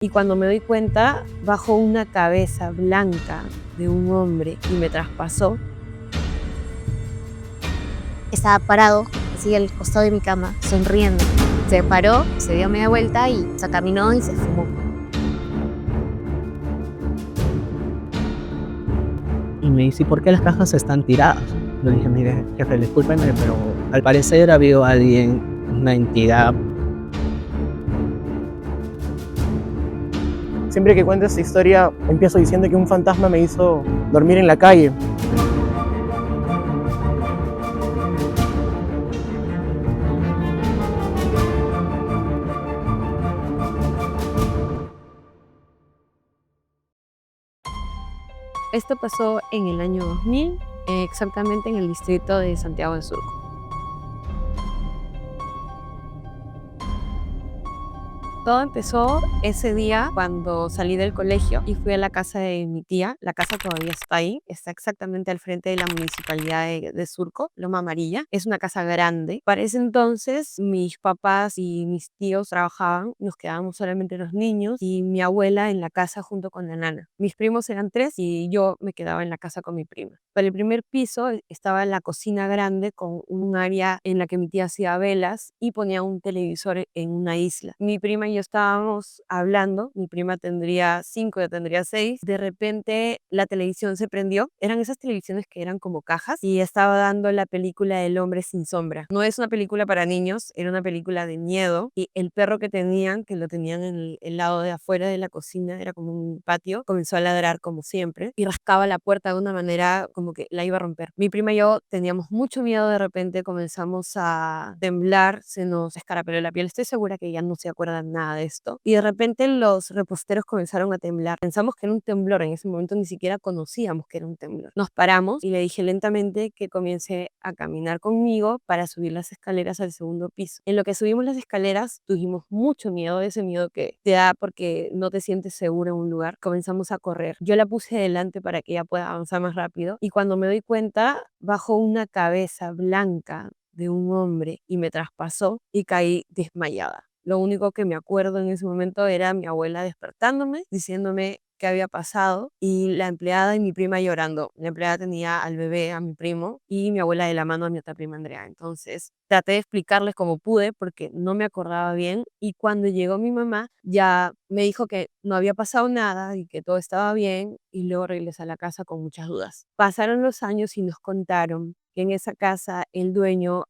Y cuando me doy cuenta, bajo una cabeza blanca de un hombre y me traspasó. Estaba parado, así al costado de mi cama, sonriendo. Se paró, se dio media vuelta y se caminó y se fumó. Y me dice: "¿Y por qué las cajas están tiradas?". Le dije: "Mire, jefe, discúlpeme, pero al parecer ha habido alguien, una entidad". Siempre que cuento esta historia, empiezo diciendo que un fantasma me hizo dormir en la calle. Esto pasó en el año 2000, exactamente en el distrito de Santiago de Surco. Todo empezó ese día cuando salí del colegio y fui a la casa de mi tía. La casa todavía está ahí, está exactamente al frente de la municipalidad de Surco, Loma Amarilla. Es una casa grande. Para ese entonces mis papás y mis tíos trabajaban, nos quedábamos solamente los niños y mi abuela en la casa junto con la nana. Mis primos eran 3 y yo me quedaba en la casa con mi prima. Para el primer piso estaba la cocina grande con un área en la que mi tía hacía velas y ponía un televisor en una isla. Mi prima y yo estábamos hablando, mi prima tendría 5, yo tendría 6. De repente la televisión se prendió. Eran esas televisiones que eran como cajas y estaba dando la película El hombre sin sombra. No es una película para niños, era una película de miedo y el perro que tenían, que lo tenían en el lado de afuera de la cocina, era como un patio, comenzó a ladrar como siempre y rascaba la puerta de una manera como que la iba a romper. Mi prima y yo teníamos mucho miedo, de repente comenzamos a temblar, se nos escarapeló la piel. Estoy segura que ya no se acuerdan nada de esto. Y de repente los reposteros comenzaron a temblar. Pensamos que era un temblor, en ese momento ni siquiera conocíamos que era un temblor. Nos paramos y le dije lentamente que comience a caminar conmigo para subir las escaleras al segundo piso. En lo que subimos las escaleras tuvimos mucho miedo, ese miedo que te da porque no te sientes seguro en un lugar. Comenzamos a correr. Yo la puse delante para que ella pueda avanzar más rápido y cuando me doy cuenta, bajo una cabeza blanca de un hombre y me traspasó y caí desmayada. Lo único que me acuerdo en ese momento era mi abuela despertándome, diciéndome qué había pasado y la empleada y mi prima llorando. La empleada tenía al bebé, a mi primo, y mi abuela de la mano a mi otra prima Andrea. Entonces traté de explicarles como pude porque no me acordaba bien y cuando llegó mi mamá ya me dijo que no había pasado nada y que todo estaba bien y luego regresé a la casa con muchas dudas. Pasaron los años y nos contaron que en esa casa el dueño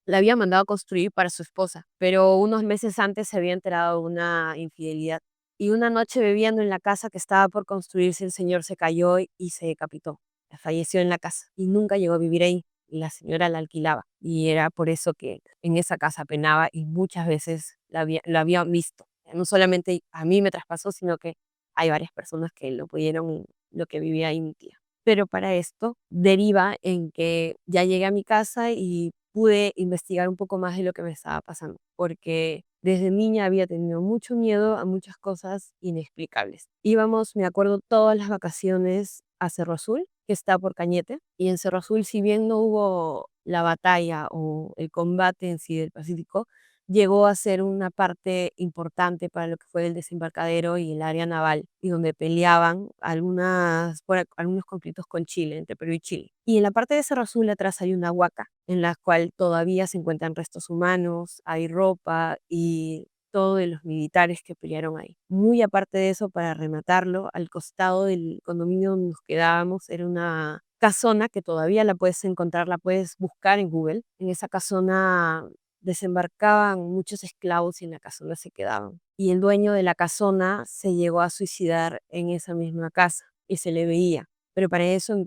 la había mandado a construir para su esposa, pero unos meses antes se había enterado de una infidelidad. Y una noche bebiendo en la casa que estaba por construirse, el señor se cayó y se decapitó. Falleció en la casa y nunca llegó a vivir ahí. Y la señora la alquilaba. Y era por eso que en esa casa penaba y muchas veces lo había visto. No solamente a mí me traspasó, sino que hay varias personas que lo pudieron, lo que vivía ahí mi tía. Pero para esto deriva en que ya llegué a mi casa y pude investigar un poco más de lo que me estaba pasando, porque desde niña había tenido mucho miedo a muchas cosas inexplicables. Íbamos, me acuerdo, todas las vacaciones a Cerro Azul, que está por Cañete, y en Cerro Azul, si bien no hubo la batalla o el combate en sí del Pacífico, llegó a ser una parte importante para lo que fue el desembarcadero y el área naval, y donde peleaban algunos conflictos con Chile, entre Perú y Chile. Y en la parte de Cerro Azul atrás hay una huaca, en la cual todavía se encuentran restos humanos, hay ropa y todo de los militares que pelearon ahí. Muy aparte de eso, para rematarlo, al costado del condominio donde nos quedábamos era una casona que todavía la puedes encontrar, la puedes buscar en Google. En esa casona desembarcaban muchos esclavos y en la casona se quedaban. Y el dueño de la casona se llegó a suicidar en esa misma casa y se le veía. Pero para ese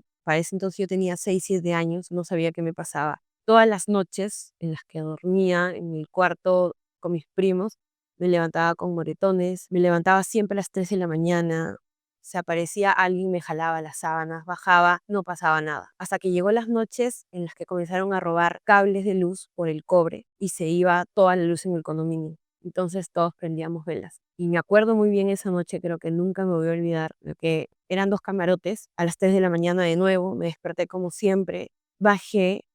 entonces yo tenía 6 7 años, no sabía qué me pasaba. Todas las noches en las que dormía en el cuarto con mis primos, me levantaba con moretones, me levantaba siempre a las 3 de la mañana, se aparecía alguien, me jalaba las sábanas, bajaba, no pasaba nada. Hasta que llegó las noches en las que comenzaron a robar cables de luz por el cobre y se iba toda la luz en el condominio. Entonces todos prendíamos velas. Y me acuerdo muy bien esa noche, creo que nunca me voy a olvidar, de que eran 2 camarotes, a las 3 de la mañana de nuevo, me desperté como siempre, bajé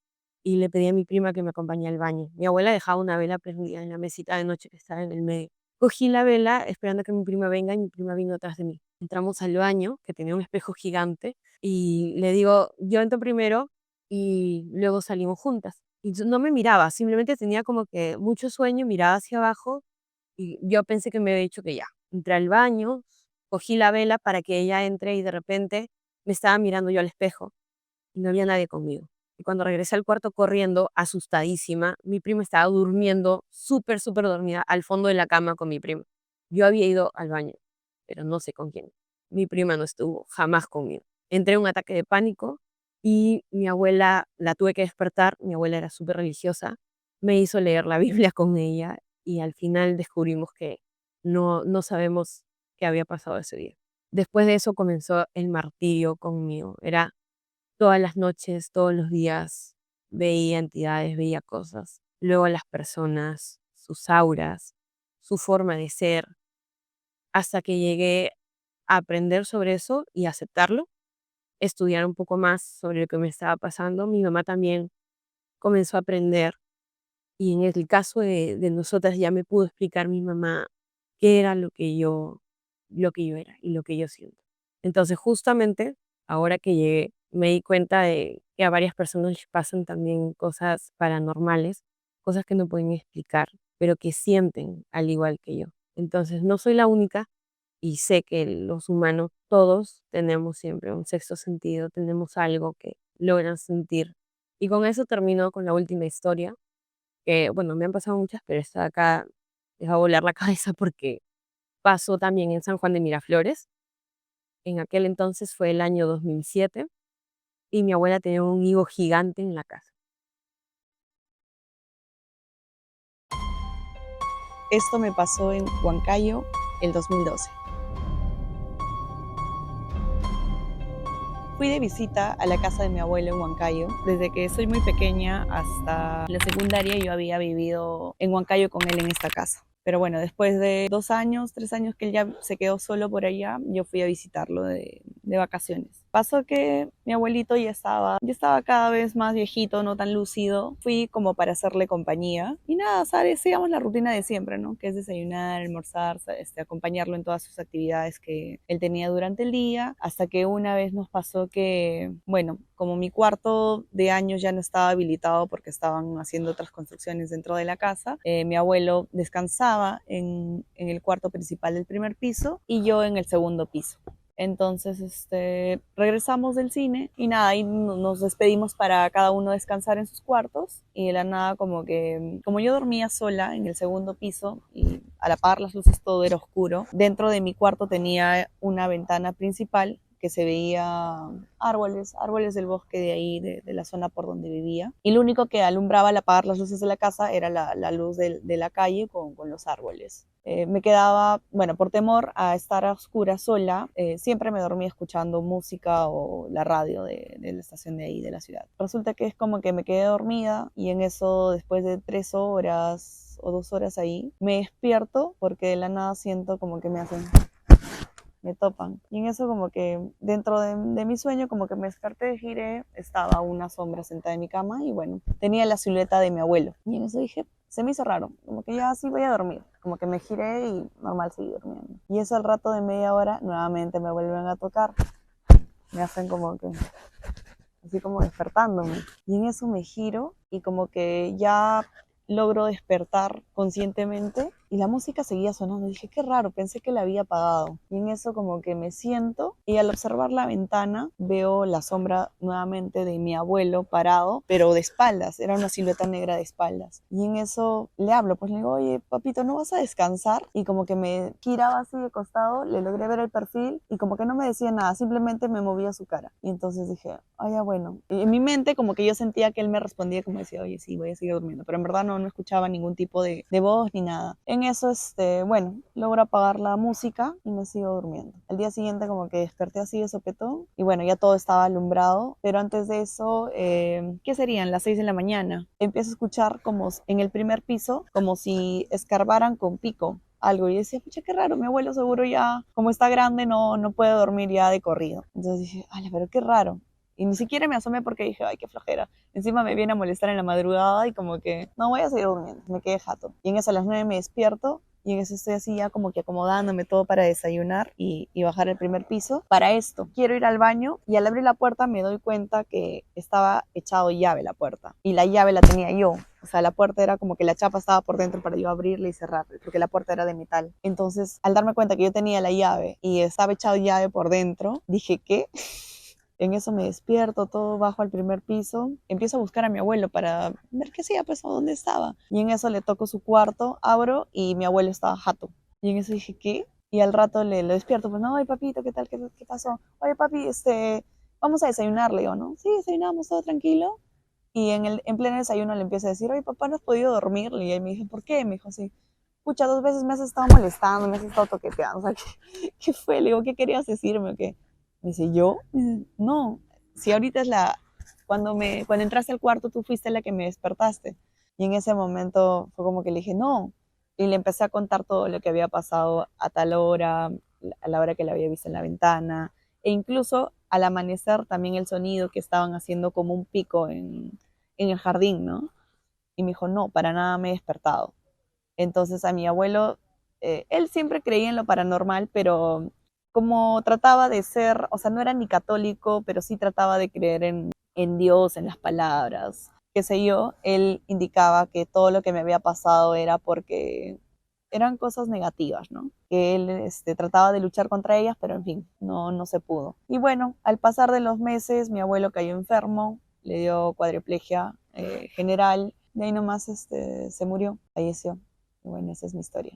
y le pedí a mi prima que me acompañe al baño. Mi abuela dejaba una vela prendida en la mesita de noche que estaba en el medio. cogí la vela esperando que mi prima venga y mi prima vino atrás de mí. Entramos al baño, que tenía un espejo gigante, y le digo, yo entro primero y luego salimos juntas. Y no me miraba, simplemente tenía como que mucho sueño, miraba hacia abajo y yo pensé que me había dicho que ya. Entré al baño, cogí la vela para que ella entre y de repente me estaba mirando yo al espejo y no había nadie conmigo. Y cuando regresé al cuarto corriendo, asustadísima, mi prima estaba durmiendo, súper, súper dormida, al fondo de la cama con mi prima. Yo había ido al baño, pero no sé con quién. Mi prima no estuvo jamás conmigo. Entré en un ataque de pánico y mi abuela la tuve que despertar. Mi abuela era súper religiosa. Me hizo leer la Biblia con ella y al final descubrimos que no sabemos qué había pasado ese día. Después de eso comenzó el martirio conmigo. Era todas las noches, todos los días, veía entidades, veía cosas. Luego las personas, sus auras, su forma de ser, hasta que llegué a aprender sobre eso y aceptarlo, estudiar un poco más sobre lo que me estaba pasando. Mi mamá también comenzó a aprender y en el caso de nosotras ya me pudo explicar mi mamá qué era lo que yo era y lo que yo siento. Entonces, justamente, ahora que llegué, me di cuenta de que a varias personas les pasan también cosas paranormales, cosas que no pueden explicar, pero que sienten al igual que yo. Entonces, no soy la única y sé que los humanos todos tenemos siempre un sexto sentido, tenemos algo que logran sentir. Y con eso termino con la última historia, que bueno, me han pasado muchas, pero esta de acá les va a volar la cabeza porque pasó también en San Juan de Miraflores. En aquel entonces fue el año 2007 y mi abuela tenía un higo gigante en la casa. Esto me pasó en Huancayo el 2012. Fui de visita a la casa de mi abuelo en Huancayo. Desde que soy muy pequeña hasta la secundaria yo había vivido en Huancayo con él en esta casa. Pero bueno, después de 2 años, 3 años que él ya se quedó solo por allá, yo fui a visitarlo de vacaciones. Pasó que mi abuelito ya estaba cada vez más viejito, no tan lúcido. Fui como para hacerle compañía. Y nada, ¿sabes? Sigamos la rutina de siempre, ¿no? Que es desayunar, almorzar, acompañarlo en todas sus actividades que él tenía durante el día. Hasta que una vez nos pasó que, bueno, como mi cuarto de años ya no estaba habilitado porque estaban haciendo otras construcciones dentro de la casa, mi abuelo descansaba en el cuarto principal del primer piso y yo en el segundo piso. Entonces, regresamos del cine y nada, ahí nos despedimos para cada uno descansar en sus cuartos y de la nada como yo dormía sola en el segundo piso y al apagar las luces todo era oscuro, dentro de mi cuarto tenía una ventana principal que se veía árboles del bosque de ahí, de la zona por donde vivía. Y lo único que alumbraba al apagar las luces de la casa era la luz de la calle con los árboles. Me quedaba, bueno, por temor a estar a oscuras sola, siempre me dormía escuchando música o la radio de la estación de ahí, de la ciudad. Resulta que es como que me quedé dormida y en eso, después de 3 horas o 2 horas ahí, me despierto porque de la nada siento como que me topan. Y en eso como que dentro de mi sueño como que me desperté, giré, estaba una sombra sentada en mi cama y bueno, tenía la silueta de mi abuelo. Y en eso dije, se me hizo raro, como que ya sí voy a dormir. Como que me giré y normal seguí durmiendo. Y eso al rato de media hora nuevamente me vuelven a tocar. Me hacen como que, así como despertándome. Y en eso me giro y como que ya logro despertar conscientemente y la música seguía sonando. Dije, qué raro, pensé que la había apagado. Y en eso como que me siento y al observar la ventana veo la sombra nuevamente de mi abuelo parado, pero de espaldas, era una silueta negra de espaldas. Y en eso le hablo, pues le digo, oye, papito, ¿no vas a descansar? Y como que me giraba así de costado, le logré ver el perfil y como que no me decía nada, simplemente me movía su cara. Y entonces dije, ah, ya bueno. Y en mi mente como que yo sentía que él me respondía como decía, oye, sí, voy a seguir durmiendo. Pero en verdad no escuchaba ningún tipo de voz ni nada. En eso, bueno, logro apagar la música y me sigo durmiendo. El día siguiente como que desperté así de sopetón y bueno, ya todo estaba alumbrado, pero antes de eso, ¿qué serían? Las 6 de la mañana. Empiezo a escuchar como en el primer piso, como si escarbaran con pico algo. Y decía, pucha, qué raro, mi abuelo seguro ya, como está grande, no puede dormir ya de corrido. Entonces dije, ala, pero qué raro. Y ni siquiera me asomé porque dije, ay, qué flojera. Encima me viene a molestar en la madrugada y como que, no, voy a seguir durmiendo. Me quedé jato. Y en eso a las 9 me despierto Y en eso estoy así ya como que acomodándome todo para desayunar y bajar al primer piso. Para esto, quiero ir al baño y al abrir la puerta me doy cuenta que estaba echado llave la puerta. Y la llave la tenía yo. O sea, la puerta era como que la chapa estaba por dentro para yo abrirla y cerrarla, porque la puerta era de metal. Entonces, al darme cuenta que yo tenía la llave y estaba echado llave por dentro, dije, ¿qué? En eso me despierto, todo bajo al primer piso, empiezo a buscar a mi abuelo para ver qué hacía, pues, o dónde estaba. Y en eso le toco su cuarto, abro y mi abuelo estaba jato. Y en eso dije, ¿qué? Y al rato le despierto, pues, no, ay, papito, ¿qué tal? ¿Qué pasó? Oye, papi, vamos a desayunar, le digo, ¿no? Sí, desayunamos, todo tranquilo. Y en pleno desayuno le empiezo a decir, oye, papá, ¿no has podido dormir? Y él me dice, ¿por qué? Me dijo, sí. Pucha, 2 veces me has estado molestando, me has estado toqueteando. O sea, ¿qué fue? Le digo, ¿qué querías decirme o qué? Me dice, ¿yo? Me dice, no, si ahorita es cuando entraste al cuarto tú fuiste la que me despertaste. Y en ese momento fue como que le dije, no. Y le empecé a contar todo lo que había pasado a tal hora, a la hora que la había visto en la ventana, e incluso al amanecer también el sonido que estaban haciendo como un pico en el jardín, ¿no? Y me dijo, no, para nada me he despertado. Entonces a mi abuelo, él siempre creía en lo paranormal, pero como trataba de ser, o sea, no era ni católico, pero sí trataba de creer en Dios, en las palabras, qué sé yo, él indicaba que todo lo que me había pasado era porque eran cosas negativas, ¿no? Que él trataba de luchar contra ellas, pero en fin, no se pudo. Y bueno, al pasar de los meses, mi abuelo cayó enfermo, le dio cuadriplegia general, de ahí nomás se murió, falleció. Y bueno, esa es mi historia.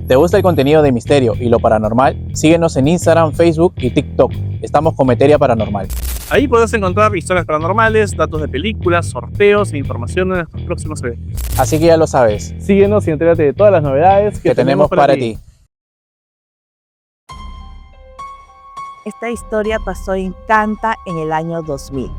¿Te gusta el contenido de Misterio y lo Paranormal? Síguenos en Instagram, Facebook y TikTok. Estamos con Materia Paranormal. Ahí podrás encontrar historias paranormales, datos de películas, sorteos e información de nuestros próximos eventos. Así que ya lo sabes. Síguenos y entérate de todas las novedades Que tenemos para ti. Esta historia pasó en Canta en el año 2000.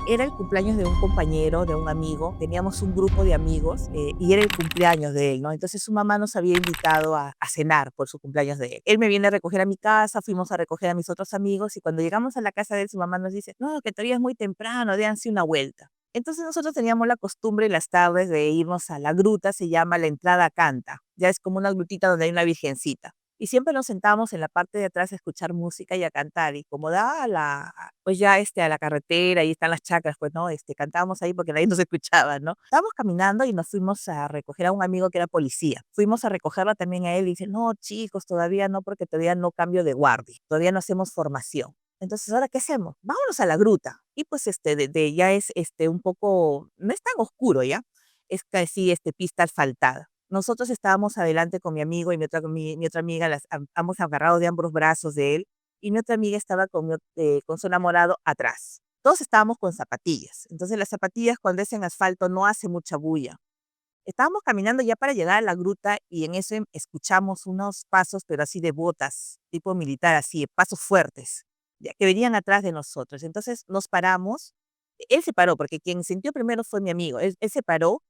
Era el cumpleaños de un compañero, de un amigo. Teníamos un grupo de amigos y era el cumpleaños de él, ¿no? Entonces su mamá nos había invitado a cenar por su cumpleaños de él. Él me viene a recoger a mi casa, fuimos a recoger a mis otros amigos y cuando llegamos a la casa de él, su mamá nos dice, no, que todavía es muy temprano, déanse una vuelta. Entonces nosotros teníamos la costumbre en las tardes de irnos a la gruta, se llama la entrada a Canta. Ya es como una grutita donde hay una virgencita. Y siempre nos sentábamos en la parte de atrás a escuchar música y a cantar. Y como da pues ya a la carretera, ahí están las chacras, pues no, cantábamos ahí porque nadie nos escuchaba, ¿no? Estábamos caminando y nos fuimos a recoger a un amigo que era policía. Fuimos a recogerlo también a él y dice, no, chicos, todavía no, porque todavía no cambio de guardia, todavía no hacemos formación. Entonces, ¿ahora qué hacemos? Vámonos a la gruta. Y pues ya es un poco, no es tan oscuro ya, es casi pista asfaltada. Nosotros estábamos adelante con mi amigo y mi otra amiga, ambos agarrados de ambos brazos de él, y mi otra amiga estaba con su enamorado atrás. Todos estábamos con zapatillas. Entonces las zapatillas cuando es en asfalto no hace mucha bulla. Estábamos caminando ya para llegar a la gruta y en eso escuchamos unos pasos, pero así de botas, tipo militar, así, pasos fuertes, ya que venían atrás de nosotros. Entonces nos paramos. Él se paró porque quien sintió primero fue mi amigo. Él se paró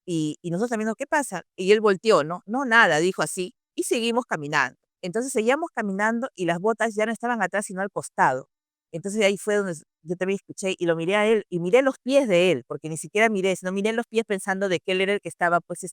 y nosotros también, ¿qué pasa? Y él volteó, ¿no? No, nada, dijo así. Y seguimos caminando. Entonces seguíamos caminando y las botas ya no estaban atrás, sino al costado. Entonces ahí fue donde yo también escuché y lo miré a él y miré los pies de él, porque ni siquiera miré, sino miré los pies pensando de que él era el que estaba pues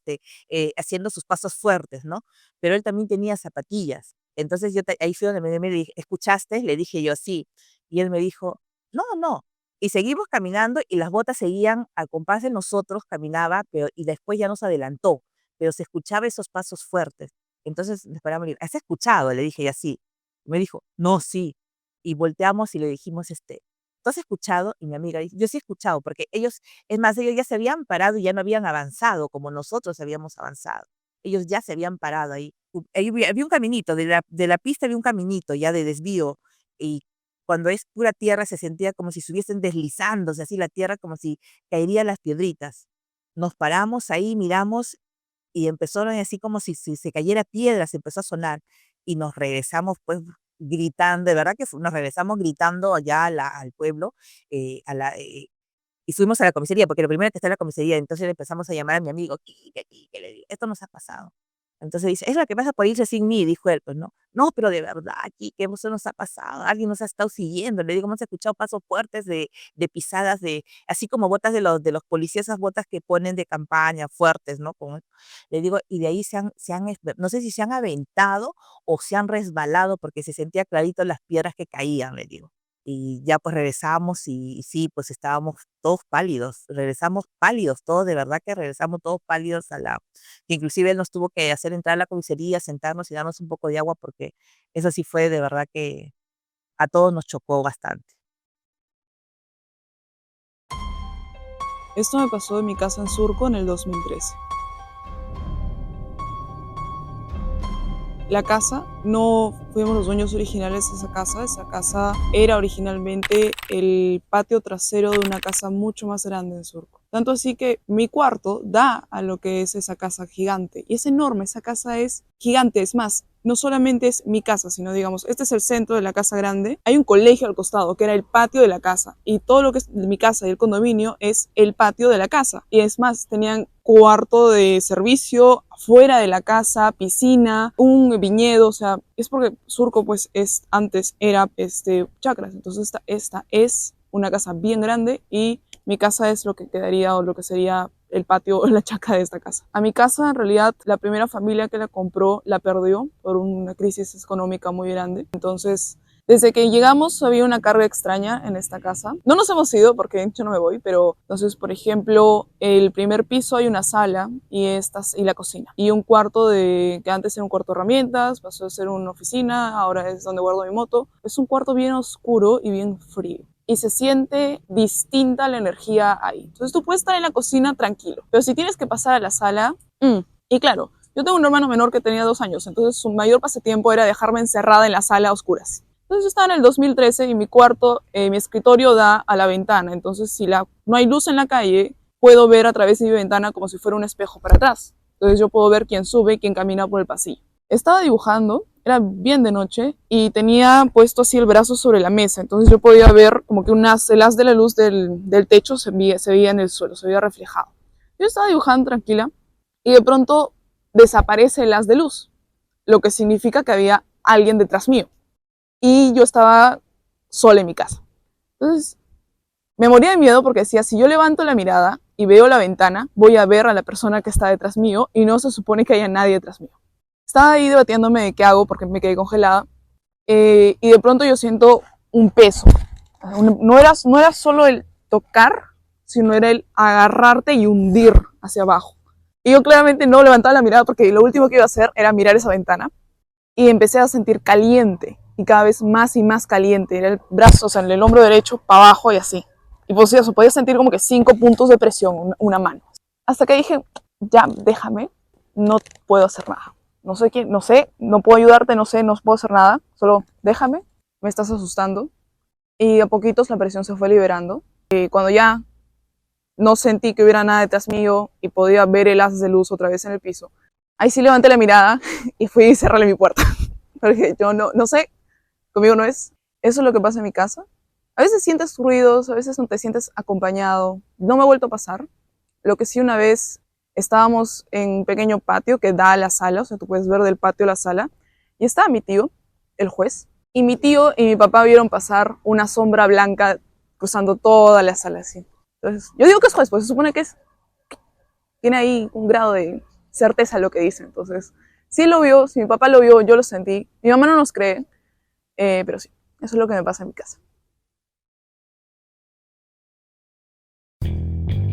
haciendo sus pasos fuertes, ¿no? Pero él también tenía zapatillas. Entonces ahí fue donde me dije, ¿escuchaste? Le dije yo sí. Y él me dijo, no, no. Y seguimos caminando y las botas seguían al compás de nosotros, caminaba, y después ya nos adelantó, pero se escuchaba esos pasos fuertes. Entonces nos paramos y le digo, ¿has escuchado? Le dije y así. Me dijo, no, sí. Y volteamos y le dijimos, ¿tú has escuchado? Y mi amiga dice, yo sí he escuchado, porque ellos ya se habían parado y ya no habían avanzado como nosotros habíamos avanzado. Ellos ya se habían parado ahí. Ahí había un caminito, de la pista había un caminito ya de desvío, y cuando es pura tierra se sentía como si estuviesen deslizándose así la tierra, como si caerían las piedritas. Nos paramos ahí, miramos y empezó así como si se cayera piedras, empezó a sonar y nos regresamos pues gritando, de verdad que nos regresamos gritando allá al pueblo, y fuimos a la comisaría, porque lo primero que está en la comisaría, entonces le empezamos a llamar a mi amigo, Quique, le digo, esto nos ha pasado. Entonces dice, es lo que pasa por irse sin mí, dijo él, pues no. No, pero de verdad, aquí, ¿qué eso nos ha pasado? Alguien nos ha estado siguiendo. Le digo, hemos escuchado pasos fuertes de pisadas, así como botas de los policías, esas botas que ponen de campaña fuertes, ¿no? Le digo, y de ahí no sé si se han aventado o se han resbalado porque se sentía clarito las piedras que caían, le digo. Y ya pues regresamos y sí, pues estábamos todos pálidos, regresamos pálidos, todos, de verdad que regresamos todos pálidos que inclusive él nos tuvo que hacer entrar a la comisaría, sentarnos y darnos un poco de agua porque eso sí fue de verdad que a todos nos chocó bastante. Esto me pasó en mi casa en Surco en el 2013. La casa, no fuimos los dueños originales de esa casa era originalmente el patio trasero de una casa mucho más grande en Surco. Tanto así que mi cuarto da a lo que es esa casa gigante. Y es enorme, esa casa es gigante. Es más, no solamente es mi casa, sino digamos, este es el centro de la casa grande. Hay un colegio al costado, que era el patio de la casa. Y todo lo que es mi casa y el condominio es el patio de la casa. Y es más, tenían cuarto de servicio fuera de la casa, piscina, un viñedo, o sea, es porque Surco pues antes era chacras, entonces esta es una casa bien grande y mi casa es lo que quedaría o lo que sería el patio o la chacra de esta casa. A mi casa en realidad la primera familia que la compró la perdió por una crisis económica muy grande, entonces desde que llegamos había una carga extraña en esta casa. No nos hemos ido porque yo no me voy, pero entonces, por ejemplo, el primer piso hay una sala y la cocina. Y un cuarto que antes era un cuarto de herramientas, pasó a ser una oficina, ahora es donde guardo mi moto. Es un cuarto bien oscuro y bien frío. Y se siente distinta la energía ahí. Entonces tú puedes estar en la cocina tranquilo, pero si tienes que pasar a la sala, y claro, yo tengo un hermano menor que tenía 2 años, entonces su mayor pasatiempo era dejarme encerrada en la sala a oscuras. Entonces yo estaba en el 2013 y mi cuarto, mi escritorio da a la ventana. Entonces si no hay luz en la calle, puedo ver a través de mi ventana como si fuera un espejo para atrás. Entonces yo puedo ver quién sube y quién camina por el pasillo. Estaba dibujando, era bien de noche y tenía puesto así el brazo sobre la mesa. Entonces yo podía ver como que el haz de la luz del techo se veía en el suelo, se veía reflejado. Yo estaba dibujando tranquila y de pronto desaparece el haz de luz, lo que significa que había alguien detrás mío. Y yo estaba sola en mi casa. Entonces, me moría de miedo porque decía, si yo levanto la mirada y veo la ventana, voy a ver a la persona que está detrás mío y no se supone que haya nadie detrás mío. Estaba ahí debatiéndome de qué hago porque me quedé congelada y de pronto yo siento un peso. No era solo el tocar, sino era el agarrarte y hundir hacia abajo. Y yo claramente no levantaba la mirada porque lo último que iba a hacer era mirar esa ventana y empecé a sentir caliente y cada vez más y más caliente. Era el brazo, o sea, el hombro derecho para abajo y así. Y pues eso, podía sentir como que 5 puntos de presión, una mano. Hasta que dije, ya, déjame, no puedo hacer nada. No sé quién, no sé, no puedo ayudarte, no sé, no puedo hacer nada. Solo déjame, me estás asustando. Y a poquitos la presión se fue liberando. Y cuando ya no sentí que hubiera nada detrás mío y podía ver el haz de luz otra vez en el piso, ahí sí levanté la mirada y fui a cerrarle mi puerta. Porque yo no sé, conmigo no es. Eso es lo que pasa en mi casa. A veces sientes ruidos, a veces no te sientes acompañado. No me ha vuelto a pasar. Lo que sí, una vez estábamos en un pequeño patio que da a la sala, o sea, tú puedes ver del patio a la sala, y estaba mi tío, el juez, y mi tío y mi papá vieron pasar una sombra blanca cruzando toda la sala así. Entonces, yo digo que es juez, pues se supone que tiene ahí un grado de certeza lo que dice. Entonces, sí lo vio, si mi papá lo vio, yo lo sentí. Mi mamá no nos cree, pero sí, eso es lo que me pasa en mi casa.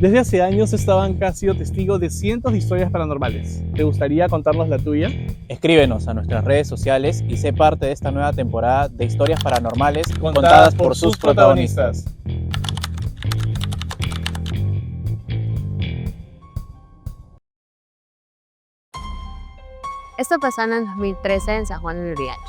Desde hace años esta banca ha sido testigo de cientos de historias paranormales. ¿Te gustaría contarnos la tuya? Escríbenos a nuestras redes sociales y sé parte de esta nueva temporada de historias paranormales contadas por sus protagonistas. Esto pasó en el 2013 en San Juan del Urigancho.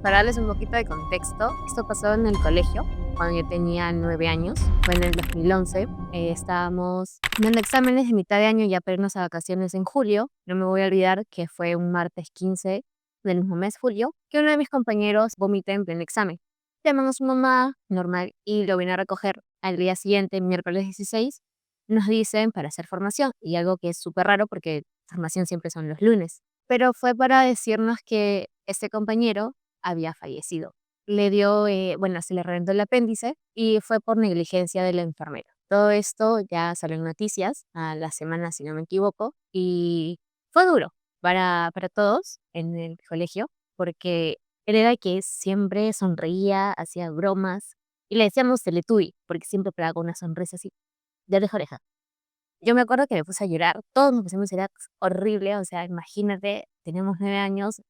Para darles un poquito de contexto, esto pasó en el colegio cuando yo tenía 9 años. Fue en el 2011. Estábamos dando exámenes de mitad de año ya para irnos a vacaciones en julio. No me voy a olvidar que fue un martes 15 del mismo mes, julio, que uno de mis compañeros vomita en pleno examen. Llaman a su mamá, normal, y lo vine a recoger al día siguiente, miércoles 16, nos dicen para hacer formación, y algo que es súper raro porque formación siempre son los lunes, pero fue para decirnos que este compañero había fallecido. Le dio, bueno, se le reventó el apéndice y fue por negligencia de la enfermera. Todo esto ya salió en noticias a la semana, si no me equivoco, y fue duro para todos en el colegio, porque él era el que siempre sonreía, hacía bromas, y le decíamos Teletubby, porque siempre pegaba una sonrisa así, de oreja a oreja. Yo me acuerdo que me puse a llorar, todos nos pusimos a llorar, horrible, o sea, imagínate, teníamos 9 años,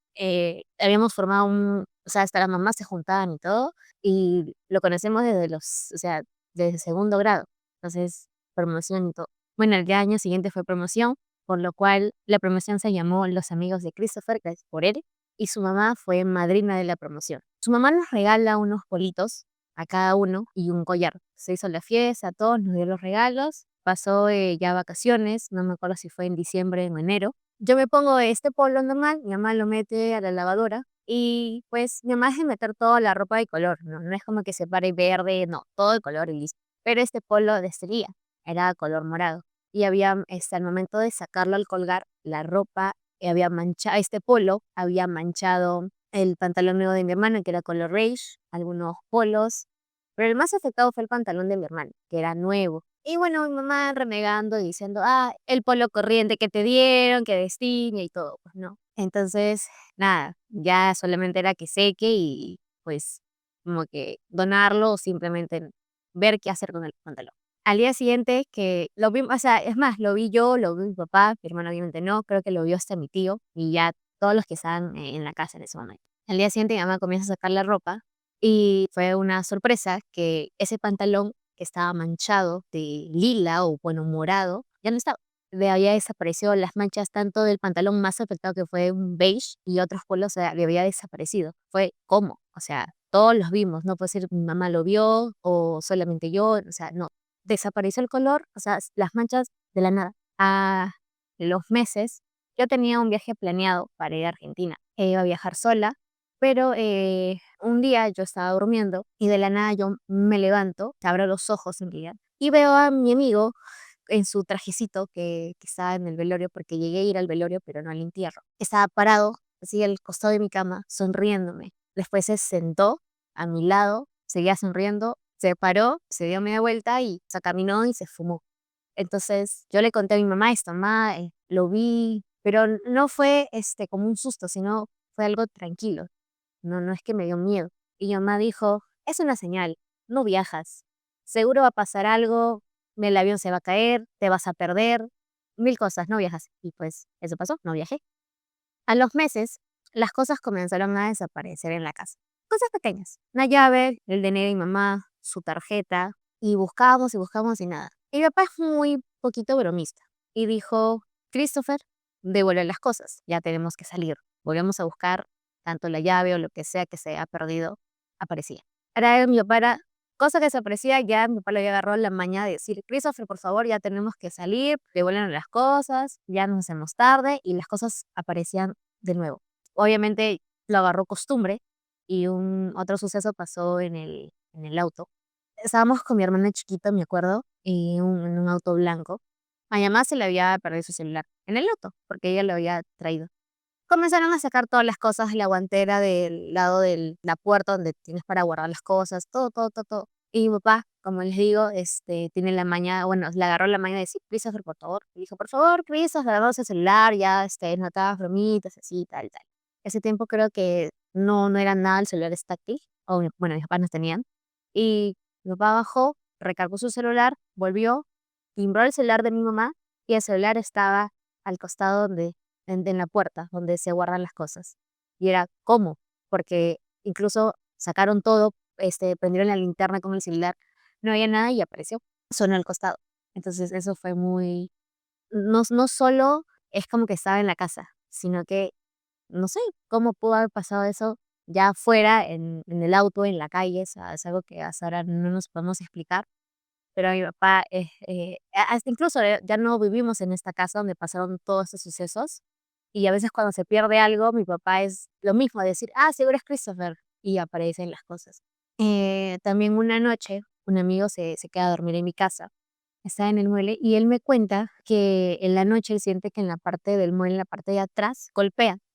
habíamos formado o sea, hasta las mamás se juntaban y todo, y lo conocemos desde o sea, desde segundo grado, entonces, promoción y todo. Bueno, el día año siguiente fue promoción, por lo cual la promoción se llamó Los Amigos de Christopher, gracias por él, y su mamá fue madrina de la promoción. Su mamá nos regala unos politos a cada uno y un collar. Se hizo la fiesta, a todos nos dio los regalos. Pasó ya vacaciones, no me acuerdo si fue en diciembre o en enero. Yo me pongo este polo normal, mi mamá lo mete a la lavadora y pues mi mamá es de meter toda la ropa de color, ¿no? No es como que separe verde, no, todo de color y listo. Pero este polo de este día era color morado y había, al momento de sacarlo al colgar, la ropa había manchado, este polo había manchado el pantalón nuevo de mi hermano, que era color beige, algunos polos, pero el más afectado fue el pantalón de mi hermano, que era nuevo. Y bueno, mi mamá renegando y diciendo, el polo corriente que te dieron, que destiñe y todo, pues no. Entonces, nada, ya solamente era que seque y pues como que donarlo o simplemente ver qué hacer con el pantalón. Al día siguiente que lo vi, o sea, es más, lo vi yo, lo vi mi papá, mi hermano obviamente no, creo que lo vio hasta mi tío y ya todos los que estaban en la casa en ese momento. Al día siguiente mi mamá comienza a sacar la ropa y fue una sorpresa que ese pantalón que estaba manchado de lila o bueno, morado, ya no estaba. Le había desaparecido las manchas tanto del pantalón más afectado que fue un beige y otros polos, o sea, le había desaparecido. Fue ¿cómo? O sea, todos los vimos, no puede ser mi mamá lo vio o solamente yo, o sea, no. Desapareció el color, o sea, las manchas de la nada. A los meses, yo tenía un viaje planeado para ir a Argentina. Iba a viajar sola, pero un día yo estaba durmiendo y de la nada yo me levanto, abro los ojos en realidad, y veo a mi amigo en su trajecito que estaba en el velorio, porque llegué a ir al velorio, pero no al entierro. Estaba parado, así al costado de mi cama, sonriéndome. Después se sentó a mi lado, seguía sonriendo, se paró, se dio media vuelta y se caminó y se fumó. Entonces yo le conté a mi mamá esto, mamá, lo vi, pero no fue como un susto, sino fue algo tranquilo. No, no es que me dio miedo. Y mi mamá dijo, es una señal, no viajas. Seguro va a pasar algo, el avión se va a caer, te vas a perder, mil cosas, no viajas. Y pues eso pasó, no viajé. A los meses, las cosas comenzaron a desaparecer en la casa. Cosas pequeñas. Una llave, el DNI de mi mamá, su tarjeta, y buscamos y nada. Y mi papá es muy poquito bromista. Y dijo, Christopher, devuelve las cosas, ya tenemos que salir. Volvemos a buscar tanto la llave o lo que sea que se ha perdido, aparecía. Era mi papá, cosa que desaparecía, ya mi papá le había agarrado la maña de decir, Christopher, por favor, ya tenemos que salir, devuelven las cosas, ya nos hacemos tarde, y las cosas aparecían de nuevo. Obviamente lo agarró costumbre y otro suceso pasó en el auto. Estábamos con mi hermana chiquita, me acuerdo, en un auto blanco. A mi mamá se le había perdido su celular en el auto, porque ella lo había traído. Comenzaron a sacar todas las cosas de la guantera del lado de la puerta donde tienes para guardar las cosas, todo, todo, todo, todo. Y mi papá, como les digo, tiene la maña, bueno, le agarró la maña de decir, Christopher, por favor. Y dijo, por favor, Christopher, agarramos el celular, ya, no te hagas bromitas, así, tal, tal. Ese tiempo creo que no era nada, el celular es táctil, o bueno, mis papás no tenían. Y mi papá bajó, recargó su celular, volvió, timbró el celular de mi mamá y el celular estaba al costado en la puerta donde se guardan las cosas. Y era, ¿cómo? Porque incluso sacaron todo, prendieron la linterna con el celular, no había nada y apareció, sonó al costado. Entonces eso fue muy, no solo es como que estaba en la casa, sino que no sé cómo pudo haber pasado eso ya afuera, en el auto, en la calle, es algo que hasta ahora no nos podemos explicar. Pero mi papá, hasta incluso ya no vivimos en esta casa donde pasaron todos estos sucesos. Y a veces cuando se pierde algo, mi papá es lo mismo, decir, seguro es Christopher. Y aparecen las cosas. También una noche, un amigo se queda a dormir en mi casa. Estaba en el mueble y él me cuenta que en la noche él siente que en la parte del mueble, en la parte de atrás,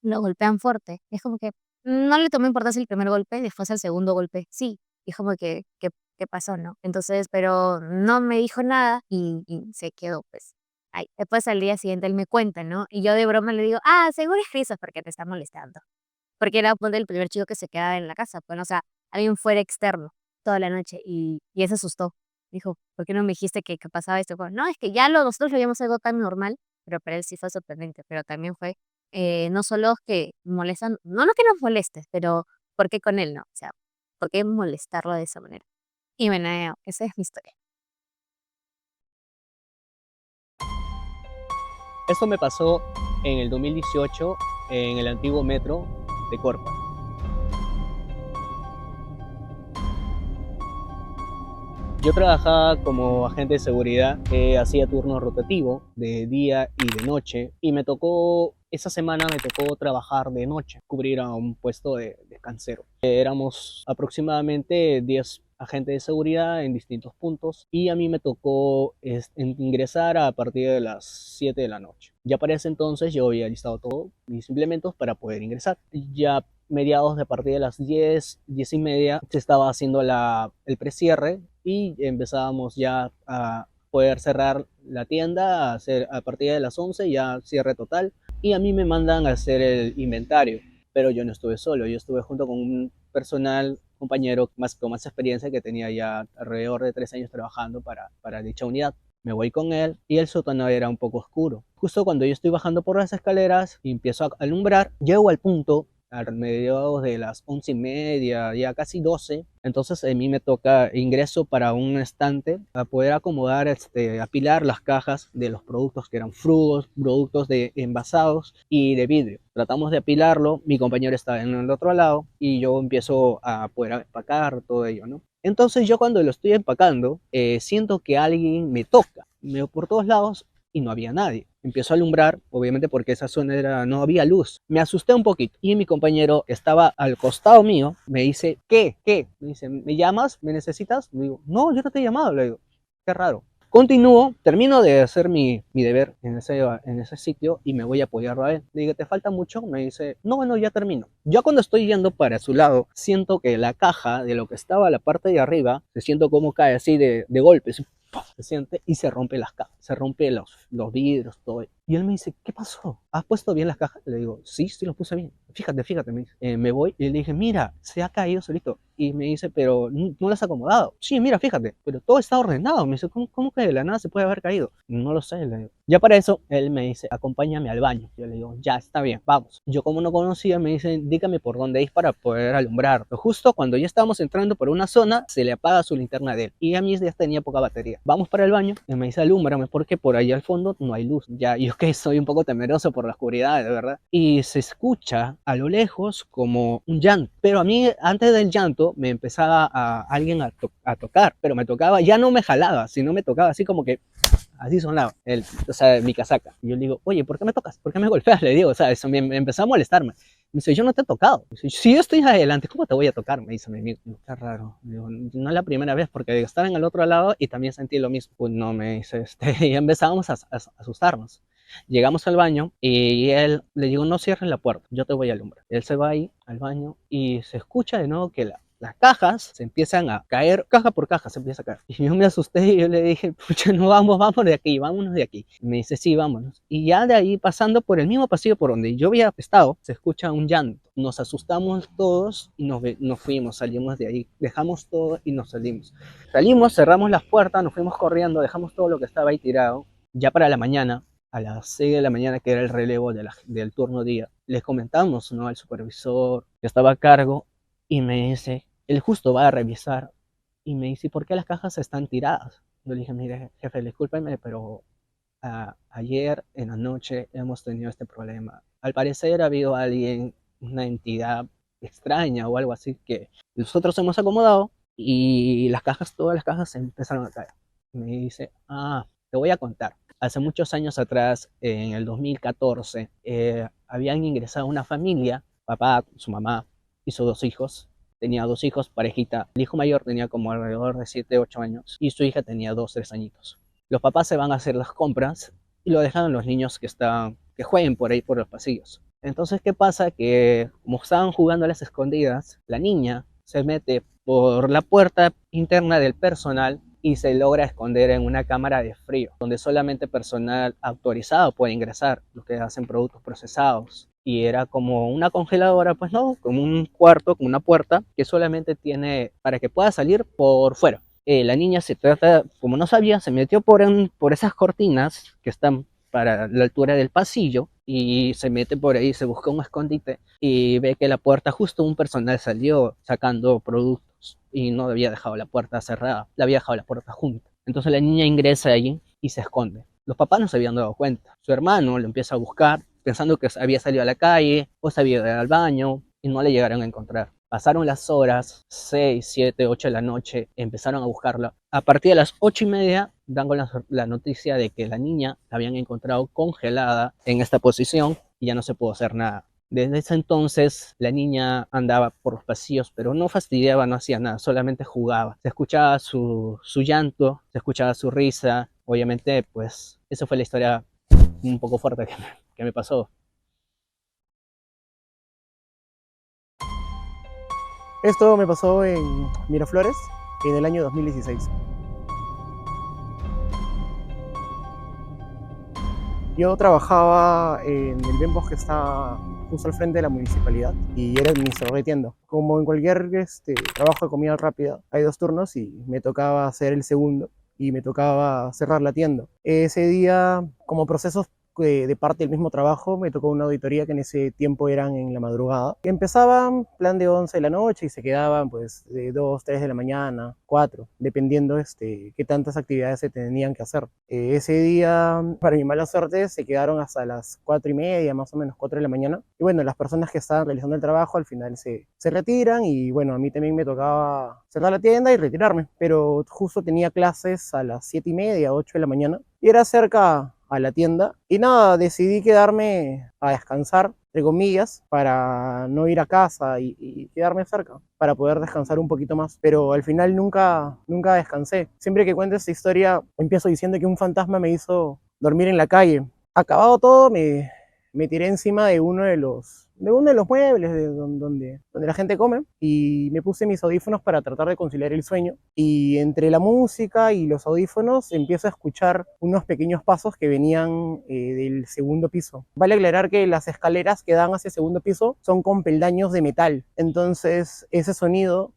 lo golpean fuerte. Y es como que no le tomó importancia el primer golpe, después el segundo golpe, sí. Y es como que, ¿qué pasó, no? Entonces, pero no me dijo nada y se quedó, pues. Ahí. Después al día siguiente él me cuenta, ¿no? Y yo de broma le digo, seguro es risas porque te está molestando. Porque era ponte, el primer chico que se quedaba en la casa, pues, o sea, alguien fuera externo toda la noche y él se asustó. Dijo, ¿por qué no me dijiste que pasaba esto? Bueno, no, es que ya nosotros lo habíamos algo tan normal, pero para él sí fue sorprendente, pero también fue, no solo que molestan, no que nos molestes, pero ¿por qué con él no? O sea, ¿por qué molestarlo de esa manera? Y bueno, esa es mi historia. Esto me pasó en el 2018 en el antiguo metro de Corpa. Yo trabajaba como agente de seguridad, hacía turno rotativo de día y de noche y esa semana me tocó trabajar de noche, cubrir a un puesto de cancero. Éramos aproximadamente 10 agentes de seguridad en distintos puntos y a mí me tocó ingresar a partir de las 7 de la noche. Ya para ese entonces yo había listado todos mis implementos para poder ingresar. Ya mediados de partir de las 10:30 se estaba haciendo el precierre y empezábamos ya a poder cerrar la tienda, a partir de las 11 ya cierre total y a mí me mandan a hacer el inventario, pero yo no estuve solo, yo estuve junto con un compañero con más experiencia que tenía ya alrededor de 3 años trabajando para dicha unidad. Me voy con él y el sótano era un poco oscuro. Justo cuando yo estoy bajando por las escaleras y empiezo a alumbrar, llego al punto a mediados de las 11:30, ya casi 12. Entonces a mí me toca ingreso para un estante a poder acomodar, apilar las cajas de los productos que eran frugos, productos de envasados y de vidrio. Tratamos de apilarlo, mi compañero está en el otro lado y yo empiezo a poder empacar todo ello, ¿no? Entonces yo cuando lo estoy empacando, siento que alguien me toca, me veo por todos lados y no había nadie. Empiezo a alumbrar, obviamente porque esa zona no había luz. Me asusté un poquito y mi compañero estaba al costado mío, me dice, ¿qué? Me dice, ¿me llamas? ¿Me necesitas? Le digo, no, yo no te he llamado, le digo, qué raro. Continúo, termino de hacer mi deber en ese sitio y me voy a apoyarlo a él. Le digo, ¿te falta mucho? Me dice, no, bueno, ya termino. Yo cuando estoy yendo para su lado, siento que la caja de lo que estaba a la parte de arriba, se siento como cae así de golpe, se siente y se rompe las cajas, se rompe los vidrios, todo. Y él me dice, ¿qué pasó? ¿Has puesto bien las cajas? Le digo, sí, los puse bien. Fíjate, me dice. Me voy y le dije, mira, se ha caído solito. Y me dice, pero no lo has acomodado. Sí, mira, fíjate, pero todo está ordenado. Me dice, ¿cómo que de la nada se puede haber caído? No lo sé, le digo. Ya para eso, él me dice, acompáñame al baño. Yo le digo, ya, está bien, vamos. Yo como no conocía, me dice, dígame por dónde ir para poder alumbrar. Pero justo cuando ya estábamos entrando por una zona, se le apaga su linterna de él. Y a mí ya tenía poca batería. Vamos para el baño y me dice, alúmbrame, porque por ahí al fondo no hay luz. Ya, yo que soy un poco temeroso por la oscuridad, de verdad. Y se escucha a lo lejos como un llanto. Pero a mí, antes del llanto, me empezaba alguien a tocar. Pero me tocaba, ya no me jalaba, sino me tocaba así como que así sonaba, mi casaca. Y yo le digo, oye, ¿por qué me tocas? ¿Por qué me golpeas? Le digo, o sea, eso me empezó a molestarme. Me dice, yo no te he tocado. Me dice, si yo estoy adelante, ¿cómo te voy a tocar? Me dice mi amigo. Qué raro. Digo, no es la primera vez, porque digo, estaba en el otro lado y también sentí lo mismo. Pues no, me dice, y empezamos a asustarnos. Llegamos al baño y él, le digo, no cierres la puerta, yo te voy a alumbrar. Él se va ahí al baño y se escucha de nuevo que las cajas se empiezan a caer, caja por caja se empieza a caer. Y yo me asusté y yo le dije, pucha, no, vámonos de aquí, vámonos de aquí. Y me dice, sí, vámonos. Y ya de ahí, pasando por el mismo pasillo por donde yo había estado, se escucha un llanto. Nos asustamos todos y nos fuimos, salimos de ahí, dejamos todo y nos salimos. Salimos, cerramos las puertas, nos fuimos corriendo, dejamos todo lo que estaba ahí tirado. Ya para la mañana, a las 6 de la mañana, que era el relevo del turno día, les comentamos, ¿no?, al supervisor que estaba a cargo y me dice, él justo va a revisar y me dice, ¿por qué las cajas están tiradas? Yo le dije, mire, jefe, discúlpeme, pero ayer en la noche hemos tenido este problema. Al parecer ha habido alguien, una entidad extraña o algo así, que nosotros hemos acomodado y todas las cajas se empezaron a caer. Me dice, te voy a contar. Hace muchos años atrás, en el 2014, habían ingresado una familia, papá, su mamá y sus 2 hijos. Tenía 2 hijos, parejita. El hijo mayor tenía como alrededor de 7, 8 años y su hija tenía 2, 3 añitos. Los papás se van a hacer las compras y lo dejan a los niños que jueguen por ahí por los pasillos. Entonces, ¿qué pasa? Que como estaban jugando a las escondidas, la niña se mete por la puerta interna del personal y se logra esconder en una cámara de frío, donde solamente personal autorizado puede ingresar, los que hacen productos procesados. Y era como una congeladora, pues no, como un cuarto, como una puerta que solamente tiene para que pueda salir por fuera. La niña se trata, como no sabía, se metió por esas cortinas que están para la altura del pasillo y se mete por ahí, se busca un escondite y ve que la puerta, justo un personal salió sacando productos y no había dejado la puerta cerrada, le había dejado la puerta junta. Entonces la niña ingresa allí y se esconde. Los papás no se habían dado cuenta. Su hermano lo empieza a buscar pensando que había salido a la calle o se había ido al baño y no le llegaron a encontrar. Pasaron las horas, 6, 7, 8 de la noche, empezaron a buscarla. A partir de las 8:30 dan con la noticia de que la niña la habían encontrado congelada en esta posición y ya no se pudo hacer nada. Desde ese entonces la niña andaba por los pasillos, pero no fastidiaba, no hacía nada, solamente jugaba. Se escuchaba su llanto, se escuchaba su risa. Obviamente, pues, esa fue la historia un poco fuerte que me pasó. Esto me pasó en Miraflores en el año 2016. Yo trabajaba en el Bembos que está justo al frente de la municipalidad y era administrador de tienda. Como en cualquier trabajo de comida rápida, hay 2 turnos y me tocaba hacer el segundo y me tocaba cerrar la tienda. Ese día, como procesos de parte del mismo trabajo, me tocó una auditoría que en ese tiempo eran en la madrugada. Empezaban plan de 11 de la noche y se quedaban pues de 2, 3 de la mañana, 4, dependiendo qué tantas actividades se tenían que hacer. Ese día, para mi mala suerte, se quedaron hasta las 4:30, más o menos 4 de la mañana. Y bueno, las personas que estaban realizando el trabajo al final se retiran y bueno, a mí también me tocaba cerrar la tienda y retirarme. Pero justo tenía clases a las 7:30, 8 de la mañana y era cerca a la tienda y nada, decidí quedarme a descansar, entre comillas, para no ir a casa y quedarme cerca, para poder descansar un poquito más, pero al final nunca descansé. Siempre que cuento esta historia empiezo diciendo que un fantasma me hizo dormir en la calle. Acabado todo, me tiré encima de uno de los muebles donde la gente come y me puse mis audífonos para tratar de conciliar el sueño, y entre la música y los audífonos empiezo a escuchar unos pequeños pasos que venían del segundo piso. Vale aclarar que las escaleras que dan hacia el segundo piso son con peldaños de metal, entonces ese sonido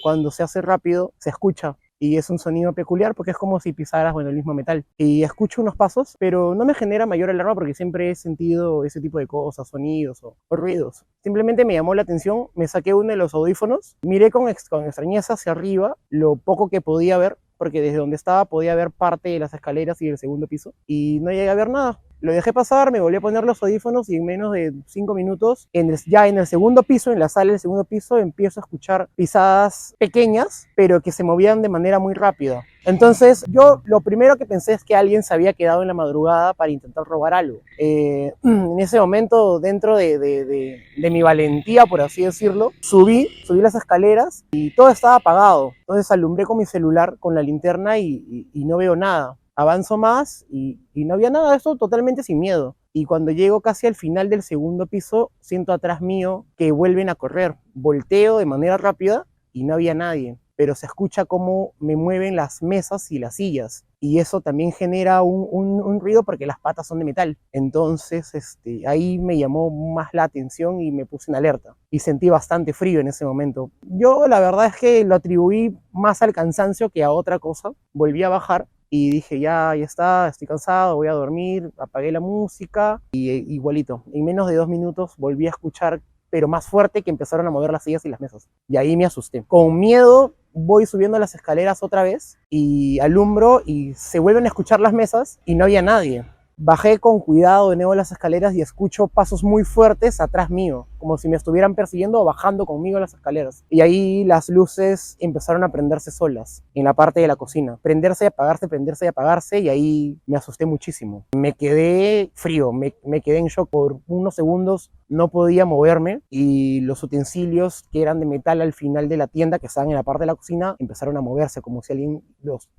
cuando se hace rápido se escucha. Y es un sonido peculiar porque es como si pisaras, bueno, el mismo metal. Y escucho unos pasos, pero no me genera mayor alarma porque siempre he sentido ese tipo de cosas, sonidos o ruidos. Simplemente me llamó la atención, me saqué uno de los audífonos, miré con extrañeza hacia arriba lo poco que podía ver, porque desde donde estaba podía ver parte de las escaleras y del segundo piso, y no llegué a ver nada. Lo dejé pasar, me volví a poner los audífonos y en menos de 5 minutos, ya en el segundo piso, en la sala del segundo piso, empiezo a escuchar pisadas pequeñas, pero que se movían de manera muy rápida. Entonces yo lo primero que pensé es que alguien se había quedado en la madrugada para intentar robar algo. En ese momento, dentro de mi valentía, por así decirlo, subí las escaleras y todo estaba apagado. Entonces alumbré con mi celular, con la linterna y no veo nada. Avanzo más y no había nada de eso, totalmente sin miedo. Y cuando llego casi al final del segundo piso, siento atrás mío que vuelven a correr. Volteo de manera rápida y no había nadie, pero se escucha cómo me mueven las mesas y las sillas. Y eso también genera un ruido porque las patas son de metal. Entonces ahí me llamó más la atención y me puse en alerta. Y sentí bastante frío en ese momento. Yo la verdad es que lo atribuí más al cansancio que a otra cosa. Volví a bajar y dije, ya está, estoy cansado, voy a dormir, apagué la música y igualito. En menos de 2 minutos volví a escuchar, pero más fuerte, que empezaron a mover las sillas y las mesas. Y ahí me asusté. Con miedo voy subiendo las escaleras otra vez y alumbro y se vuelven a escuchar las mesas y no había nadie. Bajé con cuidado de nuevo las escaleras y escucho pasos muy fuertes atrás mío, como si me estuvieran persiguiendo o bajando conmigo las escaleras. Y ahí las luces empezaron a prenderse solas, en la parte de la cocina. Prenderse y apagarse, y ahí me asusté muchísimo. Me quedé frío, me quedé en shock por unos segundos, no podía moverme, y los utensilios que eran de metal al final de la tienda, que estaban en la parte de la cocina, empezaron a moverse como si alguien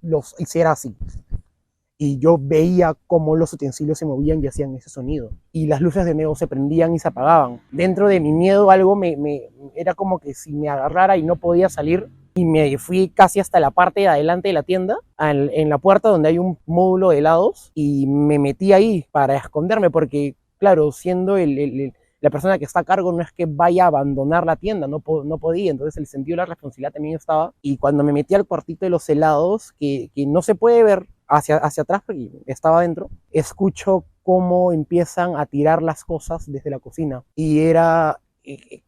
los hiciera así. y yo veía cómo los utensilios se movían y hacían ese sonido. Y las luces de neón se prendían y se apagaban. Dentro de mi miedo algo era como que si me agarrara y no podía salir, y me fui casi hasta la parte de adelante de la tienda, en la puerta donde hay un módulo de helados, y me metí ahí para esconderme porque, claro, siendo la persona que está a cargo, no es que vaya a abandonar la tienda, no podía, entonces el sentido de la responsabilidad también estaba. Y cuando me metí al cuartito de los helados, que no se puede ver hacia atrás porque estaba adentro, escucho cómo empiezan a tirar las cosas desde la cocina. Y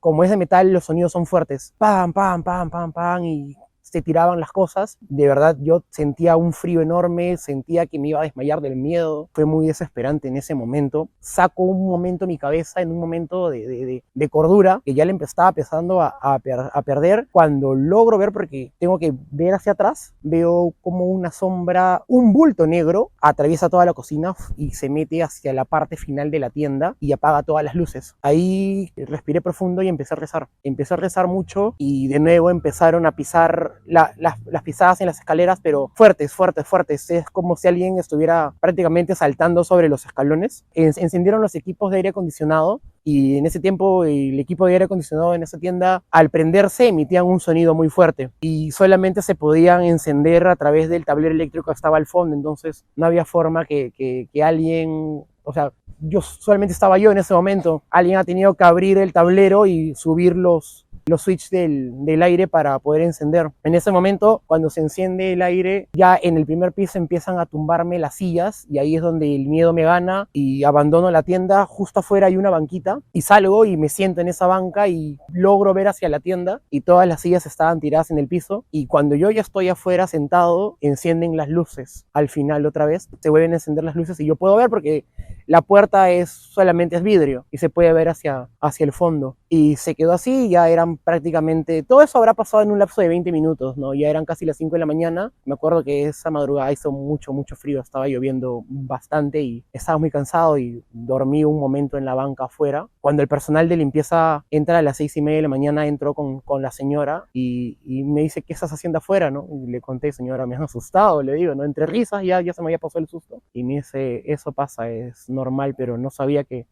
como es de metal, los sonidos son fuertes. Pam, pam, pam, pam, pam, y se tiraban las cosas. De verdad, yo sentía un frío enorme, sentía que me iba a desmayar del miedo. Fue muy desesperante en ese momento. Saco un momento mi cabeza, en un momento de cordura, que ya le estaba empezando a perder, cuando logro ver, porque tengo que ver hacia atrás, veo como una sombra, un bulto negro, atraviesa toda la cocina y se mete hacia la parte final de la tienda y apaga todas las luces. Ahí respiré profundo y empecé a rezar. Empecé a rezar mucho y de nuevo empezaron a pisar las pisadas en las escaleras, pero fuertes, fuertes, fuertes. Es como si alguien estuviera prácticamente saltando sobre los escalones. Encendieron los equipos de aire acondicionado y en ese tiempo el equipo de aire acondicionado en esa tienda, al prenderse, emitían un sonido muy fuerte y solamente se podían encender a través del tablero eléctrico que estaba al fondo, entonces no había forma que alguien, o sea, solamente estaba yo en ese momento. Alguien ha tenido que abrir el tablero y subir los switches del aire para poder encender. En ese momento, cuando se enciende el aire, ya en el primer piso empiezan a tumbarme las sillas y ahí es donde el miedo me gana y abandono la tienda. Justo afuera hay una banquita y salgo y me siento en esa banca y logro ver hacia la tienda y todas las sillas estaban tiradas en el piso, y cuando yo ya estoy afuera sentado, encienden las luces. Al final otra vez se vuelven a encender las luces y yo puedo ver porque la puerta solamente es vidrio y se puede ver hacia el fondo. Y se quedó así, ya eran prácticamente, todo eso habrá pasado en un lapso de 20 minutos, ¿no? Ya eran casi las 5 de la mañana. Me acuerdo que esa madrugada hizo mucho, mucho frío, estaba lloviendo bastante y estaba muy cansado y dormí un momento en la banca afuera. Cuando el personal de limpieza entra a las 6:30 de la mañana, entró con la señora y me dice, ¿qué estás haciendo afuera, no? Y le conté, señora, me han asustado, le digo, ¿no? Entre risas ya se me había pasado el susto. Y me dice, eso pasa, es normal, pero no sabía que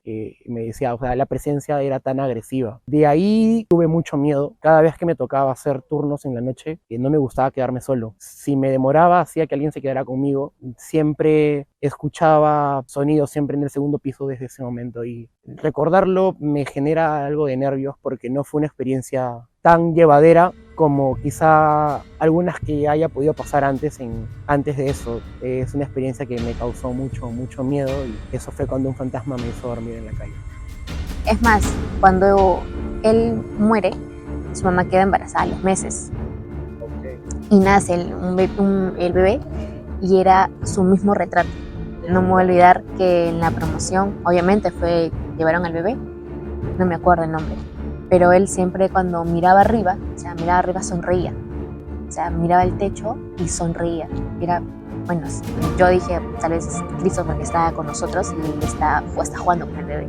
me decía, o sea, la presencia era tan agresiva. De ahí tuve mucho miedo. Cada vez que me tocaba hacer turnos en la noche, no me gustaba quedarme solo. Si me demoraba, hacía que alguien se quedara conmigo. Siempre escuchaba sonidos, siempre en el segundo piso desde ese momento, y recordarlo me genera algo de nervios porque no fue una experiencia tan llevadera como quizá algunas que haya podido pasar antes de eso. Es una experiencia que me causó mucho, mucho miedo, y eso fue cuando un fantasma me hizo dormir en la calle. Es más, cuando él muere, su mamá queda embarazada a los meses. Y nace el bebé y era su mismo retrato. No me voy a olvidar que en la promoción, obviamente llevaron al bebé, no me acuerdo el nombre, pero él siempre cuando miraba arriba sonreía. O sea, miraba el techo y sonreía. Bueno, yo dije, tal vez es Cristo porque estaba con nosotros y está jugando con el bebé.